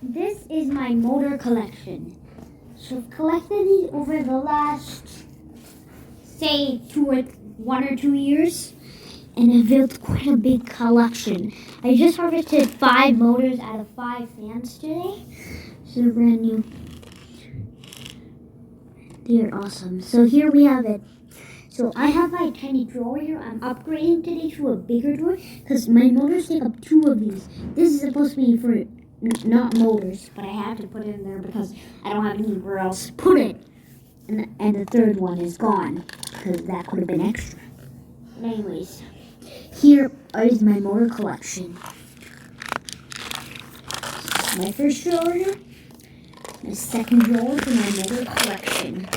this is my motor collection. So I've collected these over the last, say, 1 or 2 years, and I've built quite a big collection. I just harvested 5 motors out of 5 fans today. So they're brand new. They're awesome. So here we have it. So I have my tiny drawer here. I'm upgrading today to a bigger drawer because my motors take up 2 of these. This is supposed to be for not motors, but I have to put it in there because I don't have anywhere else to put it. And the third one is gone because that could have been extra. But anyways, here is my motor collection. My first drawer here. My second drawer for my motor collection.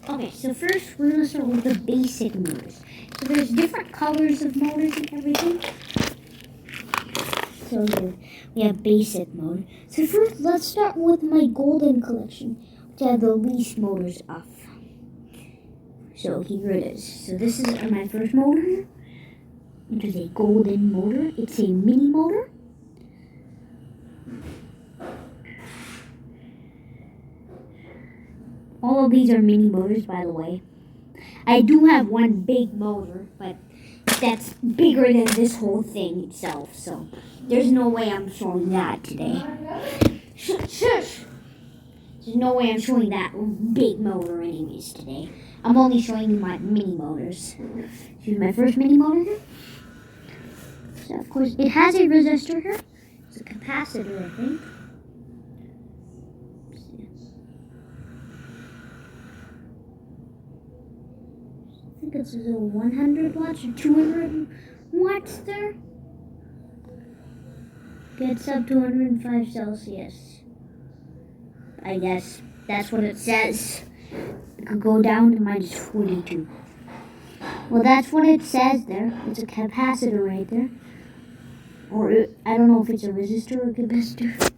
Okay, so first we're going to start with the basic motors. So there's different colors of motors and everything. So here we have basic motor. So first let's start with my golden collection, which I have the least motors off. So here it is. So this is my first motor, which is a golden motor. It's a mini motor. All of these are mini motors, by the way. I do have one big motor, but that's bigger than this whole thing itself, so there's no way I'm showing that today. Shush! There's no way I'm showing that big motor anyways today. I'm only showing you my mini motors. Here's my first mini motor here. So of course, it has a resistor here. It's a capacitor, I think. I think it's a 100 watts or 200 watts there. Gets up to 105 Celsius. I guess that's what it says. It could go down to minus 42. Well, that's what it says there. It's a capacitor right there. Or I don't know if it's a resistor or a capacitor.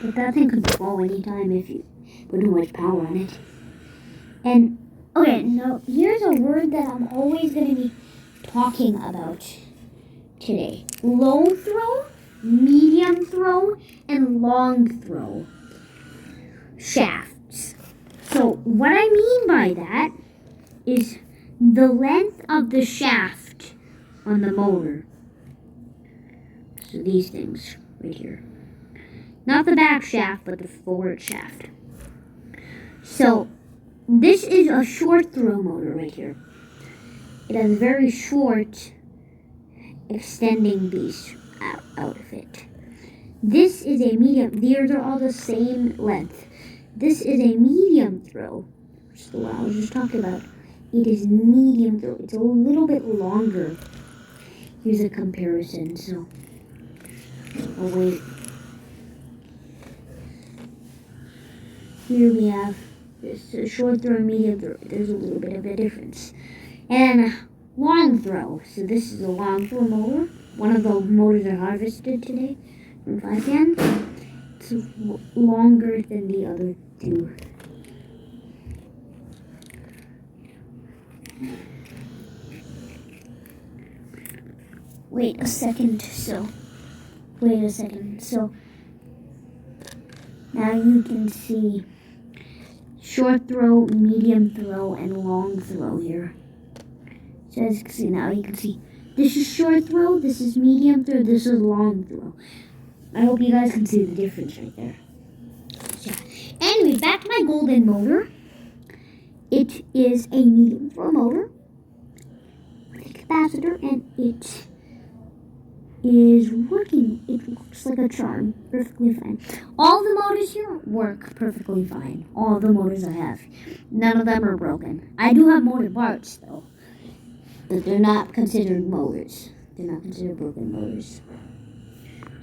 But that thing could blow anytime if you put too much power on it. And okay, now here's a word that I'm always going to be talking about today. Low throw, medium throw, and long throw shafts. So what I mean by that is the length of the shaft on the motor. So these things right here. Not the back shaft, but the forward shaft. So this is a short throw motor right here. It has very short extending piece out of it. This is a medium. These are all the same length. This is a medium throw. Which is what I was just talking about. It is medium throw. It's a little bit longer. Here's a comparison. So, oh wait. Here we have this short throw and medium throw. There's a little bit of a difference. And long throw. So this is a long throw motor. One of the motors I harvested today from 5 fans. It's longer than the other 2. Wait a second. So now you can see short throw, medium throw, and long throw here. So as you can see now, you can see this is short throw, this is medium throw, this is long throw. I hope you guys can see the difference right there. Yeah. Anyway, back to my golden motor. It is a medium throw motor with a capacitor, and it is working. It works like a charm, perfectly fine. All the motors here work perfectly fine. All the motors I have. None of them are broken. I do have motor parts though, but they're not considered motors. They're not considered broken motors.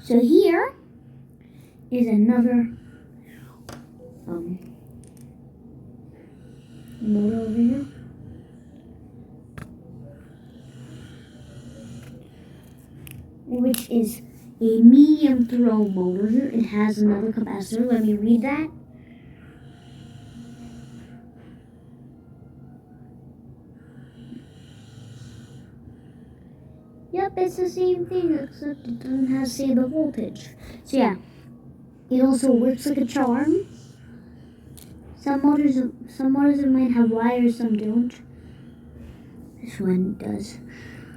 So here is another motor over here. Which is a medium throw motor here. It has another capacitor. Let me read that. Yep, it's the same thing, except it doesn't have to say the voltage. So yeah, It also works like a charm. Some motors of mine have wires, some don't. This one does.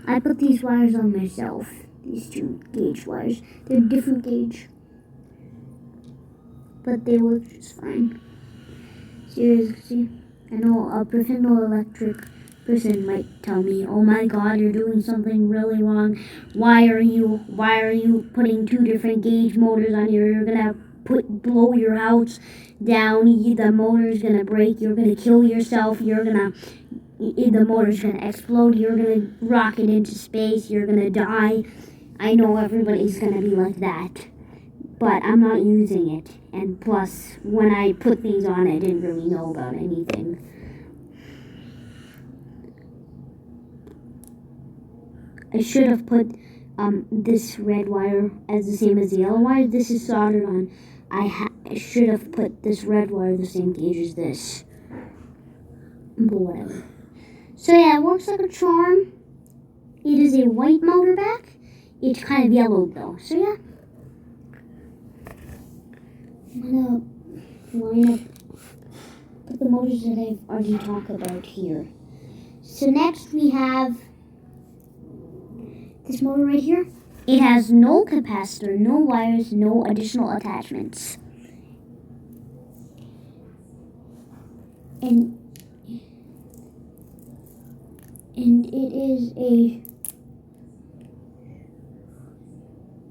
I put these wires on myself. These 2 gauge wires. They're different gauge, but they work just fine. Seriously, I know a professional electric person might tell me, "Oh my God, you're doing something really wrong. Why are you putting 2 different gauge motors on here? You're gonna blow your house down. The motor's gonna break. You're gonna kill yourself. The motor's gonna explode. You're gonna rocket into space. You're gonna die." I know everybody's gonna be like that, but I'm not using it. And plus, when I put these on, I didn't really know about anything. I should have put this red wire as the same as the yellow wire. This is soldered on. I should have put this red wire the same gauge as this. But whatever. So yeah, it works like a charm. It is a white motor back. It's kind of yellowed though. So yeah. I'm gonna line up put the motors that I've already talked about here. So next we have this motor right here. It has no capacitor, no wires, no additional attachments. And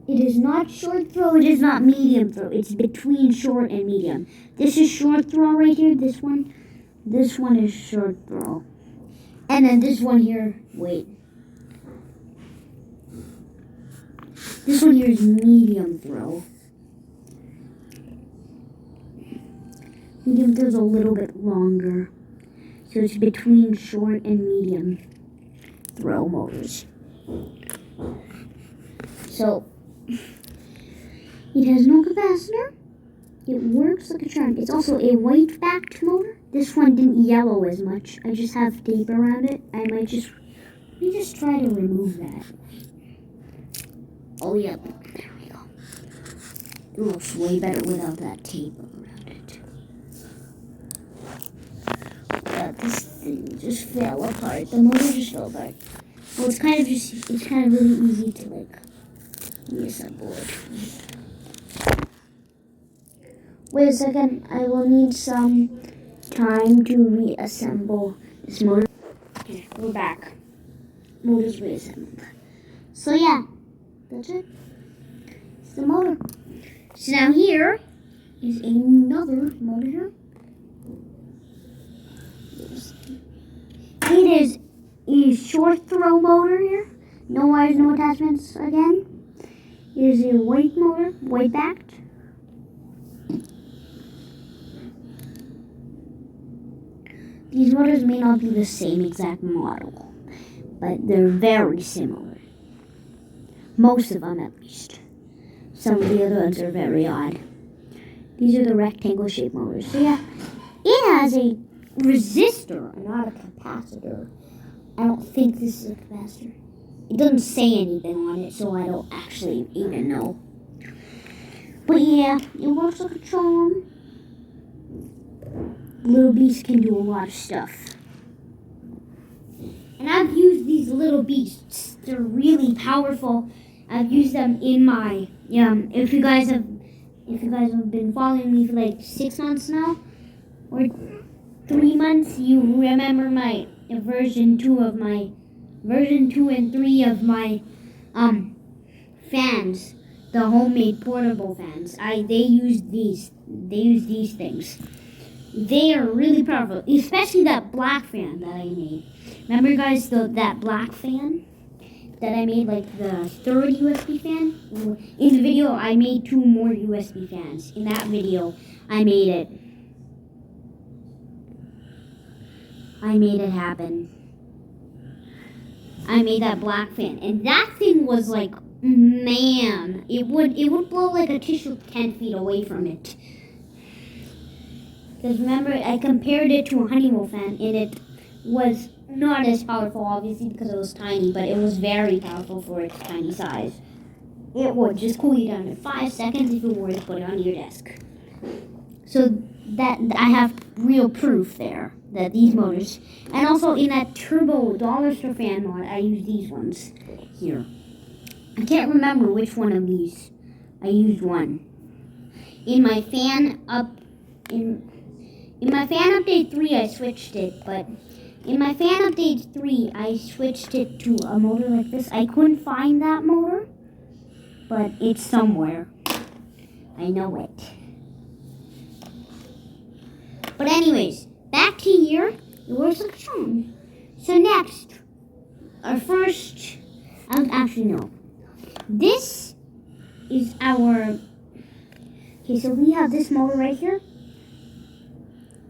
it is not short throw, it is not medium throw. It's between short and medium. This is short throw right here, this one. This one is short throw. And then this one here, wait. This one here is medium throw. Medium throw is a little bit longer. So it's between short and medium throw motors. So it has no capacitor. It works like a charm. It's also a white backed motor. This one didn't yellow as much. I just have tape around it. Let me just try to remove that. Oh yeah, there we go. It looks way better without that tape around it. But this thing just fell apart. The motor just fell apart. Well, it's kind of really easy to like reassemble it. Wait a second, I will need some time to reassemble this motor. Okay, we're back. Motor's reassembled. So yeah, that's it. It's the motor. So now here is another motor here. It is a short throw motor here. No wires, no attachments again. It is a white motor, white backed. These motors may not be the same exact model, but they're very similar. Most of them, at least. Some of the other ones are very odd. These are the rectangle shaped motors. So yeah, it has a resistor, not a capacitor. I don't think this is a capacitor. It doesn't say anything on it, so I don't actually even know. But yeah, it works like a charm. Little beasts can do a lot of stuff. And I've used these little beasts. They're really powerful. I've used them in my if you guys have been following me for like 6 months now, or 3 months, you remember my version 2 and 3 of my fans, the homemade portable fans. They use these things. They are really powerful, especially that black fan that I made. Remember, guys, that black fan that I made, like the third USB fan? In the video, I made 2 more USB fans. In that video, I made it happen. I made that black fan, and that thing was like, man, it would blow like a tissue 10 feet away from it. Because remember, I compared it to a Honeywell fan, and it was not as powerful, obviously, because it was tiny, but it was very powerful for its tiny size. It would just cool you down in 5 seconds if you were to put it on your desk. So that I have real proof there that these motors, and also in that turbo dollar store fan mod, I use these ones here. I can't remember which one of these. I used one in my fan in my fan update 3. I switched it, but in my fan update 3, I switched it to a motor like this. I couldn't find that motor, but it's somewhere. I know it. But anyways, back to here. It works like a charm. So next, our first, actually no. This is our, okay, so we have this motor right here.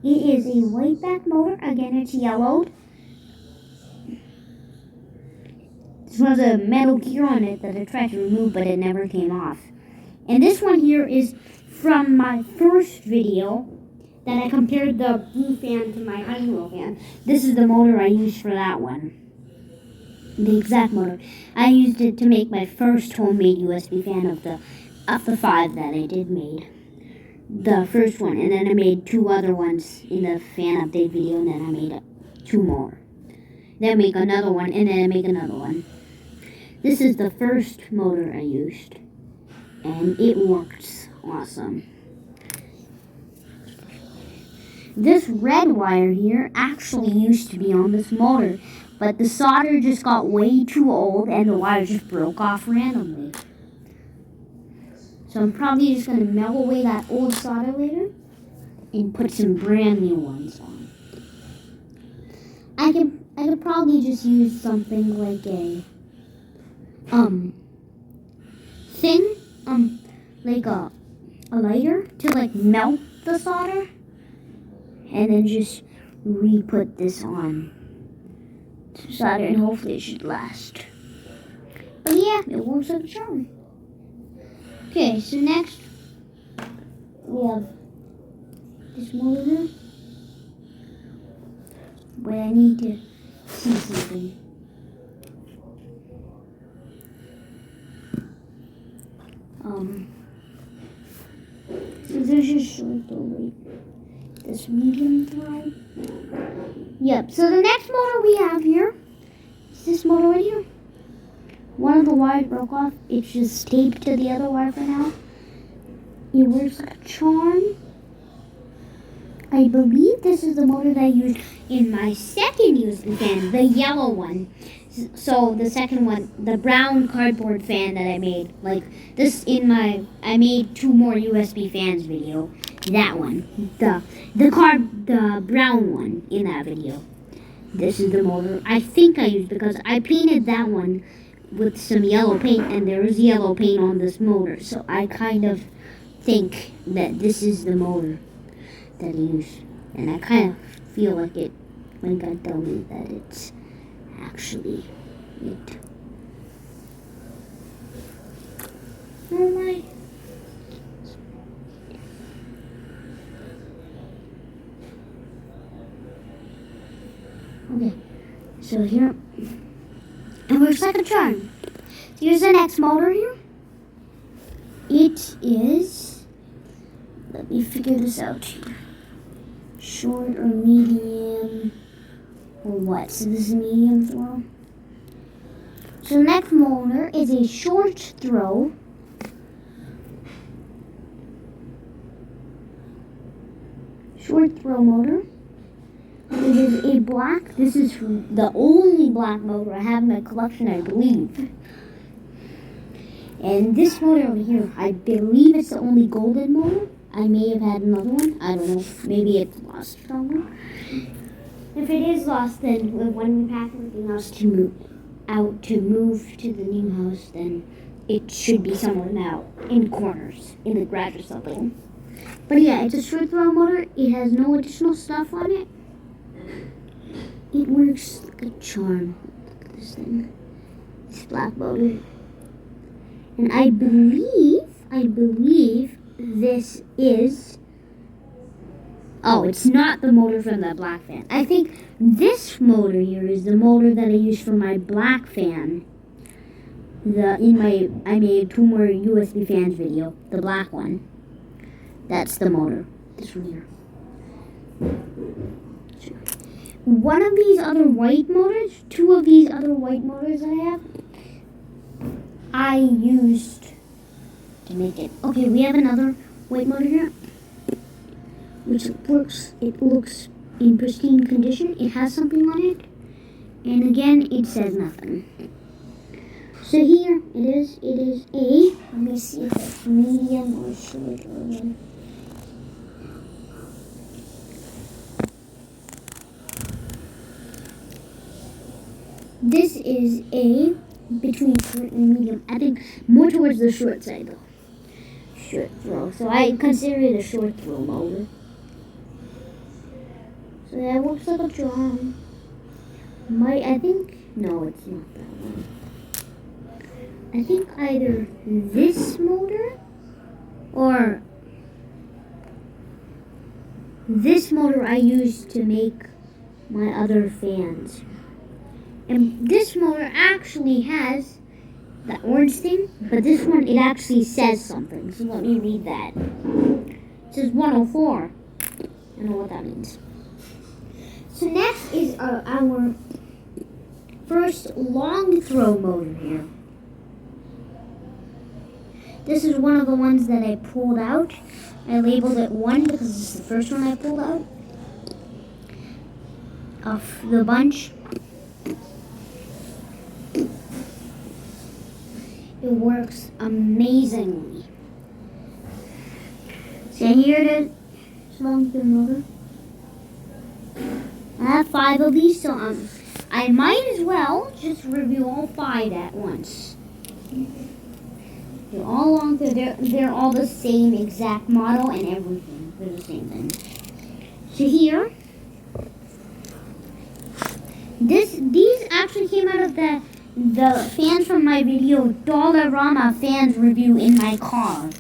It is a white back motor. Again, it's yellowed. This has a metal gear on it that I tried to remove, but it never came off. And this one here is from my first video that I compared the blue fan to my Honeywell fan. This is the motor I used for that one. The exact motor. I used it to make my first homemade USB fan of the 5 that I did made. The first one, and then I made 2 other ones in the fan update video, and then I made 2 more. Then I make another one, and then I make another one. This is the first motor I used, and it works awesome. This red wire here actually used to be on this motor, but the solder just got way too old and the wire just broke off randomly. So I'm probably just going to melt away that old solder later and put some brand new ones on. I could probably just use something like a thing, like a lighter to like melt the solder, and then just re-put this on to solder, and hopefully it should last. But yeah, it works like a charm. Okay, so next we have this motor here. But I need to see something. So there's just short though, wait. This medium throw. Yep, so the next motor we have here is this motor right here. One of the wires broke off. It's just taped to the other wire for now. It works like a charm. I believe this is the motor that I used in my second USB fan, the yellow one. So the second one, the brown cardboard fan that I made, like this I made 2 more USB fans video. That one, the brown one in that video. This is the motor I think I used because I painted that one with some yellow paint, and there is yellow paint on this motor. So I kind of think that this is the motor that I used, and I kind of feel like it when God told me that it's actually it. Oh my. Okay, so here, it works like a charm. Here's the next motor here. It is, let me figure this out here. Short or medium or what? So this is medium throw. So the next motor is a short throw. Short throw motor. It is a black. This is the only black motor I have in my collection, I believe. And this motor over here, I believe it's the only golden motor. I may have had another one. I don't know. Maybe it's lost somewhere. If it is lost, then when we pack everything else to move to the new house, then it should be somewhere now in corners, in the garage or something. But yeah, it's a short throw motor. It has no additional stuff on it. It works like a charm. Look at this thing. This black motor. And I believe this is, oh, it's not the motor from the black fan. I think this motor here is the motor that I used for my black fan. I made 2 more USB fans video. The black one. That's the motor. This one here. One of these other white motors, 2 of these other white motors I have, I used to make it. Okay, we have another white motor here, which works. It looks in pristine condition. It has something on it, and again, it says nothing. So here it is. It is a. Let me see if it's medium or short or what. This is a between short and medium. I think more towards the short side though. Short throw. So I consider it a short throw motor. So that works like a charm. I think no, it's not that one. I think either this motor or this motor I used to make my other fans. And this motor actually has that orange thing, but this one, it actually says something. So let me read that. It says 104. I don't know what that means. So next is our first long throw motor here. This is one of the ones that I pulled out. I labeled it 1 because this is the first one I pulled out of the bunch. It works amazingly. So here it is. Long throw motor. I have 5 of these, so I might as well just review all 5 at once. They're all long through. They're all the same exact model and everything. They're the same thing. So here, these actually came out of the fans from my video, Dollarama fans review in my car.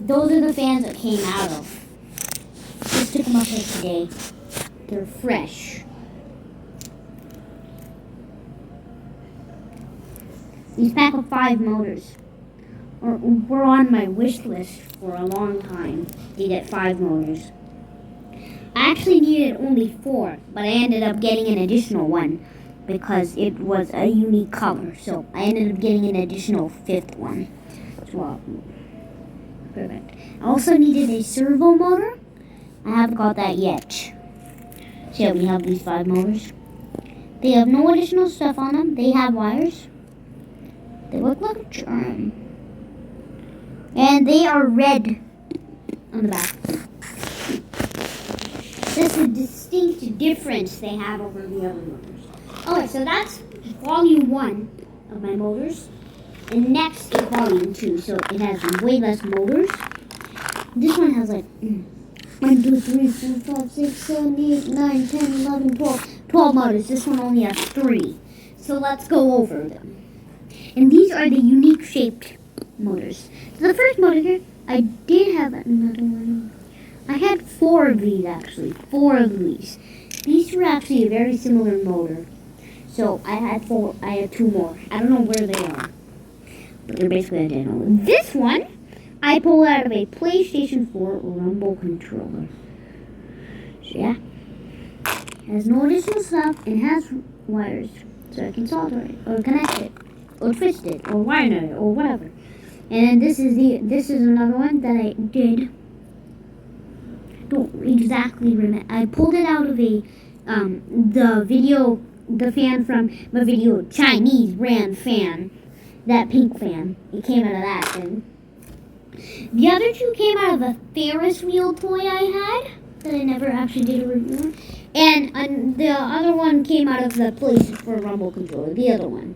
Those are the fans that came out of. Just took them up here today. They're fresh. These pack of 5 motors were on my wish list for a long time to get 5 motors. I actually needed only 4, but I ended up getting an additional one because it was a unique color. So I ended up getting an additional 5th one. Well, perfect. I also needed a servo motor. I haven't got that yet. So yeah, we have these 5 motors. They have no additional stuff on them. They have wires. They look like a charm. And they are red on the back. That's a distinct difference they have over the other motors. Okay, so that's volume 1 of my motors. And next is volume 2. So it has way less motors. This one has like 1, 2, 3, 4, 5, 6, 7, 8, 9, 10, 11, 12. 12 motors. This one only has 3. So let's go over them. And these are the unique shaped motors. So the first motor here, I did have another one. I had 4 of these actually. 4 of these. These were actually a very similar motor. So I had 4. I had 2 more. I don't know where they are, but they're basically identical. This one I pulled out of a PlayStation 4 Rumble controller. So yeah, it has no additional stuff and has wires, so I can solder it or connect it or twist it or wire it or whatever. And this is another one that I did. Don't exactly remember. I pulled it out of the fan from the video, Chinese brand fan, that pink fan. It came out of that thing. The other 2 came out of a Ferris wheel toy I had that I never actually did a review on. And the other one came out of the place for Rumble controller. The other one,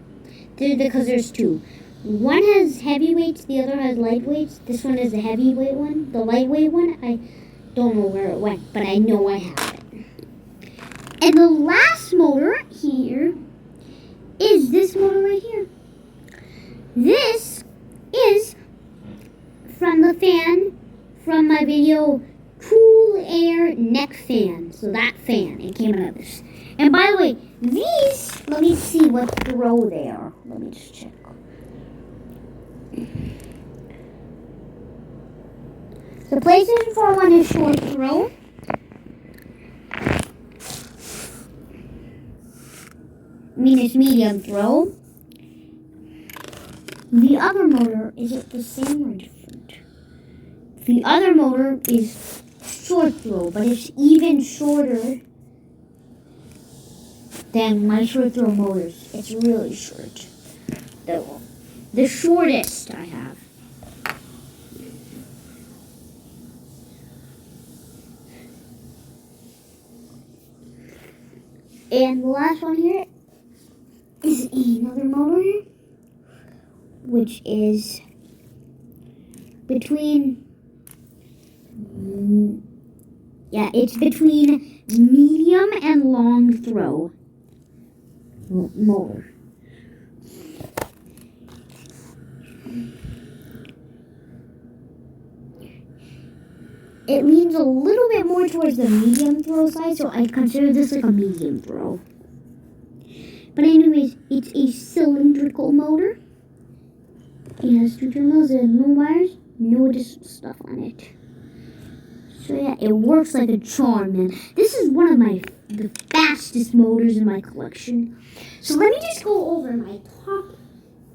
because there's 2. One has heavyweights, the other has lightweights. This one is the heavyweight one. The lightweight one, I don't know where it went, but I know I have it. And the last motor here is this motor right here. This is from the fan from my video, Cool Air Neck Fan. So that fan, it came out of this. And by the way, these, let me see what throw they are. Let me just check. The PlayStation 4 one is short throw. It's medium throw. The other motor, is it the same or different? The other motor is short throw, but it's even shorter than my short throw motors. It's really short. The shortest I have. And the last one here is another motor, which is between, it's between medium and long throw motor. It leans a little bit more towards the medium throw side, so I consider this like a medium throw. But anyways, it's a cylindrical motor. It has 2 terminals, it has no wires, no additional stuff on it. So yeah, it works like a charm, man. This is one of the fastest motors in my collection. So let me just go over my top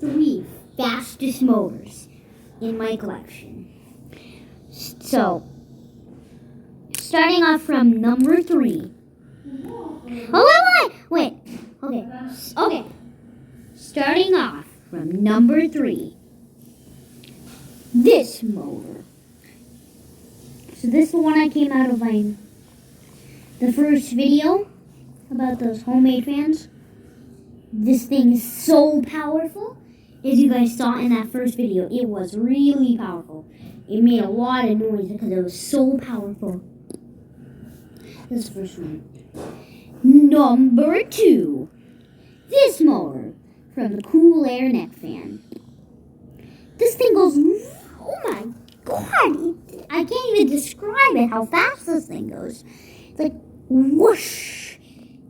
3 fastest motors in my collection. So, starting off from number 3. Oh, wait. Okay. Starting off from number 3. This motor. So this is the one I came out of the first video about those homemade fans. This thing is so powerful. As you guys saw in that first video, it was really powerful. It made a lot of noise because it was so powerful. This is the first one. Number 2. This motor from the Cool Air Neck Fan. This thing goes, oh my god, I can't even describe it, how fast this thing goes. It's like whoosh,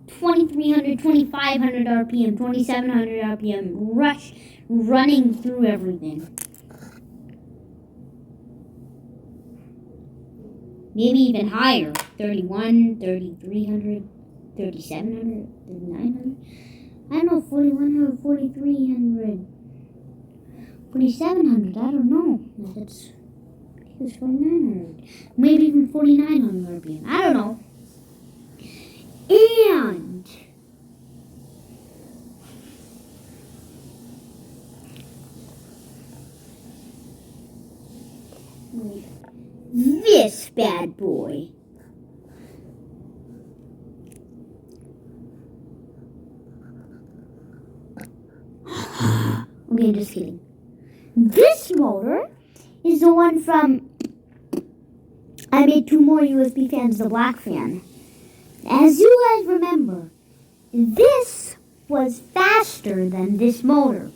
2,300, 2,500 RPM, 2,700 RPM, rush, running through everything. Maybe even higher, 31, 3,300, 3,700, 3,900. I don't know, 4,100, 4,300, 4,700, I don't know. That's 4,900. Maybe even 4,900 RPM. I don't know. And this bad boy. Okay, just kidding. This motor is the one from, I made 2 more USB fans, the black fan. As you guys remember, this was faster than this motor.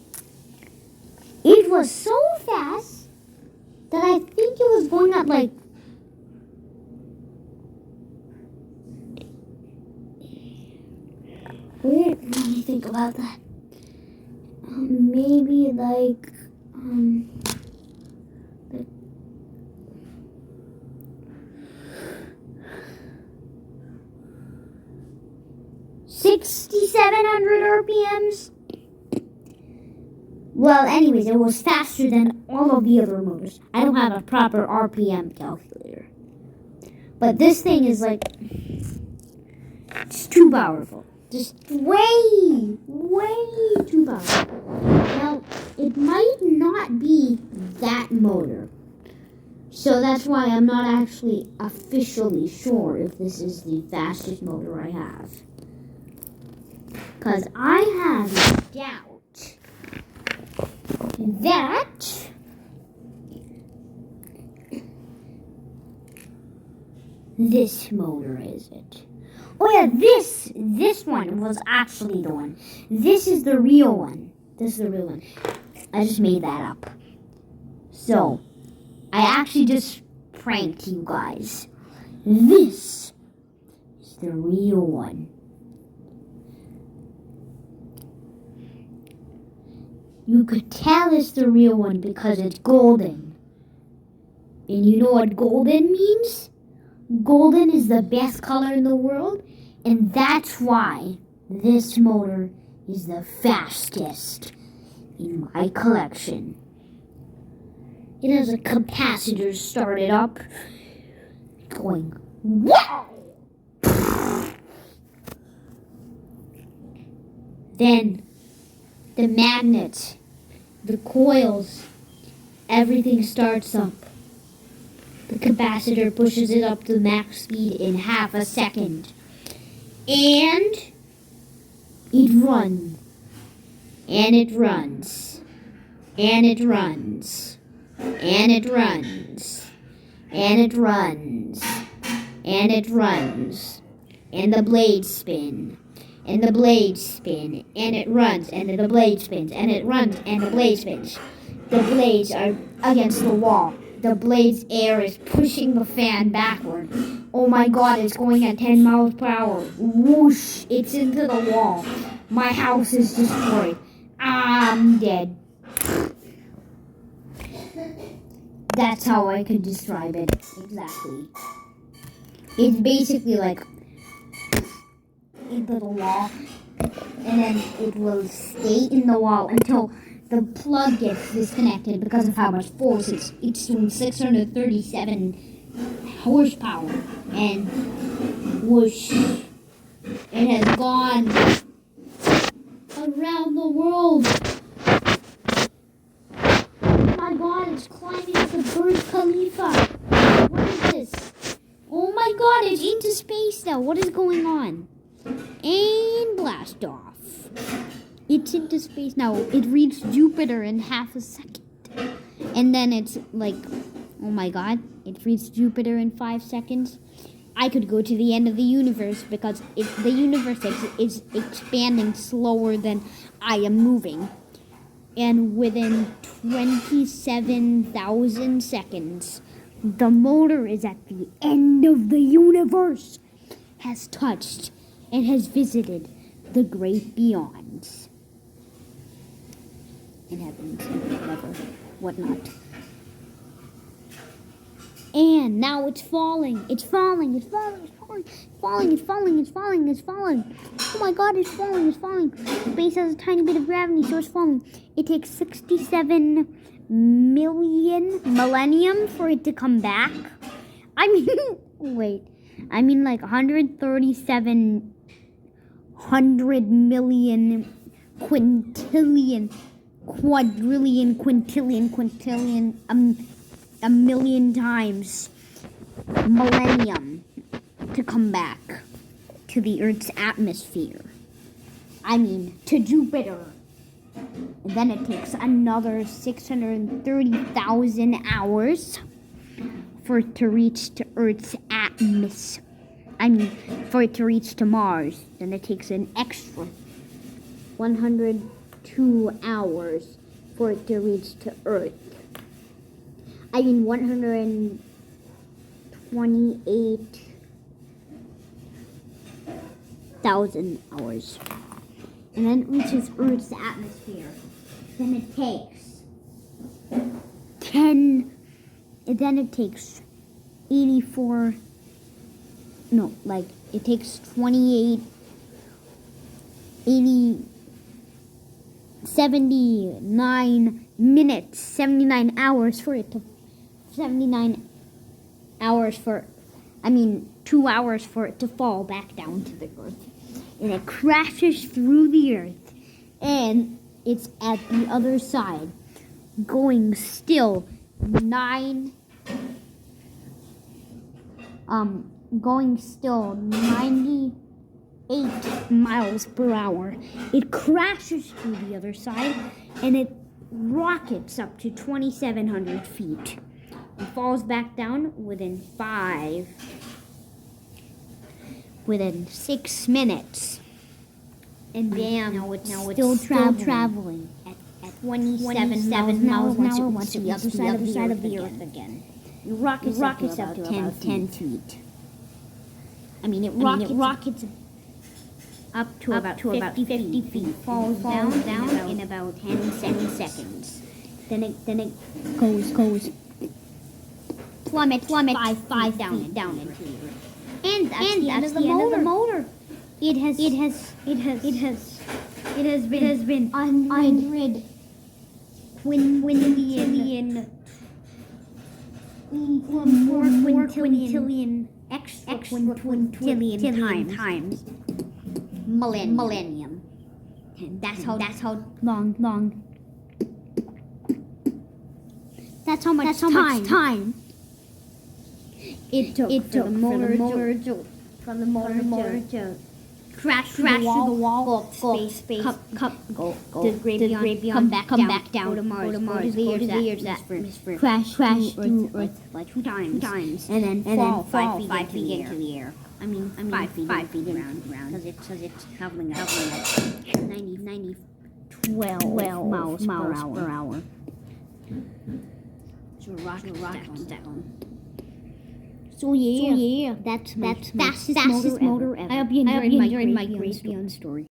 It was so fast that I think it was going at like, wait, let me think about that. Maybe like 6,700 RPMs. Well, anyways, it was faster than all of the other motors. I don't have a proper RPM calculator. But this thing is like, it's too powerful. Just way too powerful. Now, it might not be that motor. So that's why I'm not actually officially sure if this is the fastest motor I have. Because I have doubt that this motor is it. Oh yeah, this one was actually the one. This is the real one. This is the real one. I just made that up. So, I actually just pranked you guys. This is the real one. You could tell it's the real one because it's golden. And you know what golden means? Golden is the best color in the world, and that's why this motor is the fastest in my collection. It has a capacitor started up, going wow! Then the magnets, the coils, everything starts up. The capacitor pushes it up to max speed in half a second. And it runs. And it runs. And it runs. And it runs. And it runs. And it runs. And the blades spin. And the blades spin. And it runs. And the blade spins. And it runs. And the blade spins. The blades are against the wall. The blade's air is pushing the fan backward. Oh my god, it's going at 10 miles per hour. Whoosh, it's into the wall. My house is destroyed. I'm dead. That's how I could describe it. Exactly. It's basically like into the wall, and then it will stay in the wall until the plug gets disconnected because of how much force it's doing 637 horsepower, and whoosh, it has gone around the world. Oh my god, it's climbing the Burj Khalifa. What is this? Oh my god, it's into space now. What is going on? And blast off. It's into space now. It reached Jupiter in half a second. And then it's like, oh my god, it reached Jupiter in 5 seconds. I could go to the end of the universe because the universe is expanding slower than I am moving. And within 27,000 seconds, the motor is at the end of the universe, has touched and has visited the great beyonds. In heavens and whatever, whatnot. And now it's falling. It's falling. It's falling. It's falling. It's falling. It's falling. It's falling. It's falling. Oh my god, it's falling. It's falling. The base has a tiny bit of gravity, so it's falling. It takes 67 million millennium for it to come back. I mean, wait. I mean like 137 million quintillion quadrillion, quintillion, a million times millennium to come back to the Earth's atmosphere. I mean, to Jupiter. And then it takes another 630,000 hours for it to reach to Earth's atmosphere. I mean, for it to reach to Mars. Then it takes an extra 102 hours for it to reach to Earth. I mean 128,000 hours. And then it reaches Earth's atmosphere. Then it takes 84, no, like it takes 28, 80, 79 minutes, 79 hours for it to, 79 hours for, 2 hours for it to fall back down to the Earth. And it crashes through the Earth, and it's at the other side, going still 98 miles per hour. It crashes through the other side, and it rockets up to 2,700 feet. It falls back down within 6 minutes. And bam, now it's still traveling at 27 miles an hour once it reaches the other side of the Earth again. It rockets up to about 10 feet. It rockets up to about 50 feet. Falls down in about 10 seconds. Then it goes plummet 5 feet down into the earth. And that's the end of the motor. It has been 100 quintillion more quintillion extra quintillion times millennium. And that's how long. That's how much time it took for the motor to crash through the wall, go up space, go to Graveyard, come back down, go to Mars, go to the Earth's atmosphere, crash through Earth like two times, and then fall 5 feet into the air. I mean 5 feet around, because it's traveling at 12 miles per hour. So rocket on. So yeah, that's fastest motor ever. I hope you enjoyed my Great Beyond story.